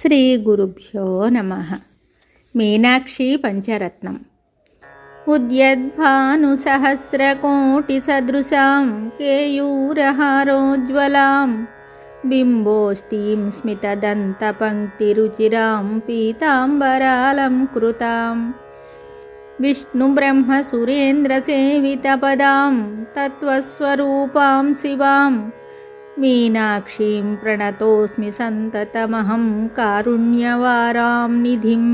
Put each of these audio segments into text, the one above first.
శ్రీ గురుభ్యో నమః. మీనాక్షి పంచరత్నం. ఉద్యద్భానుసహస్రకోటిసదృశాం కేయూరహారోజ్వలాం బింబోష్టీం స్మితదంతపంక్తిరుచిరాం పీతాంబరాలంకృతాం విష్ణుబ్రహ్మసురేంద్రసేవితపదాం తత్వస్వరూపాం శివాం మీనాక్షీం ప్రణతోస్మి సంతతమహం కారుణ్యవారాం నిధిం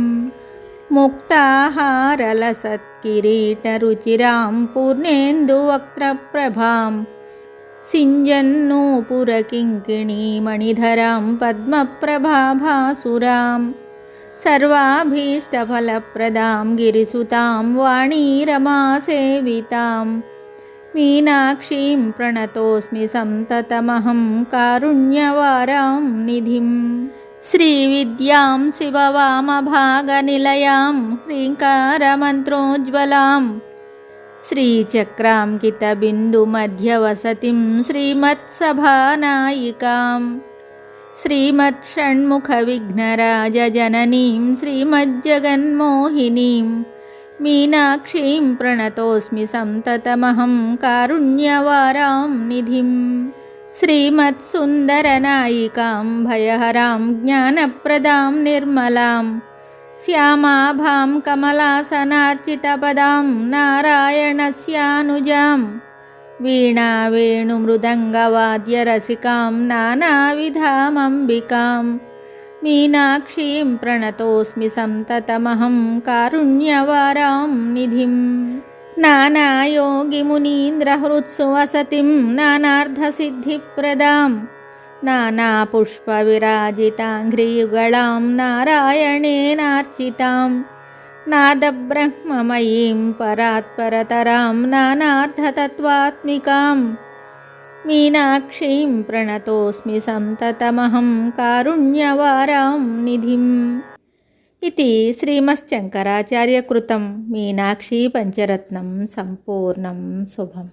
ముక్తాహారలసత్కిరీటరుచిరాం పూర్ణేందువక్త్రప్రభాం సింజన్నూపురకింకిణీమణిధరాం పద్మప్రభాభాసురాం సర్వాభీష్టఫలప్రదాం గిరిసుతాం వాణీరమాసేవితాం మీనాక్షీం ప్రణతోస్మి సంతతమహం కారుణ్యవారాం నిధిం శ్రీవిద్యాం శివవామభాగనిలయాం హ్రీంకారమంత్రోజ్వలాం శ్రీచక్రాంకితబిందుమధ్యవసతిం శ్రీమత్సభానాయికాం శ్రీమత్షణ్ముఖవిఘ్నరాజజననీం శ్రీమజ్జగన్మోహినీం మీనాక్షీం ప్రణతోస్మి సంతతమహం కారుణ్యవారాం నిధిం శ్రీమత్సుందరనాయికాం భయహరాం జ్ఞానప్రదాం నిర్మలాం శ్యామాభాం కమలాసనార్చితపదాం నారాయణస్యానుజాం వీణావేణుమృదంగవాద్యరసికాం నానావిధామంబికాం మీనాక్షీం ప్రణతోస్మి సంతతమహం కారుణ్యవారాం నిధిం నానాయోగిమునీంద్రహృత్సు వసతిం నానార్థసిద్ధిప్రదాం నానాపుష్పవిరాజితాంఘ్రియుగళాం నారాయణేనార్చితాం నాదబ్రహ్మమయీం పరాత్పరతరాం నానార్థతత్వాత్మికాం మీనాక్షీం ప్రణతోస్మి సంతతమహం కారుణ్యవారాం నిధిం. ఇది శ్రీమశ్శంకరాచార్యకృతం మీనాక్షీ పంచరత్నం సంపూర్ణం శుభం.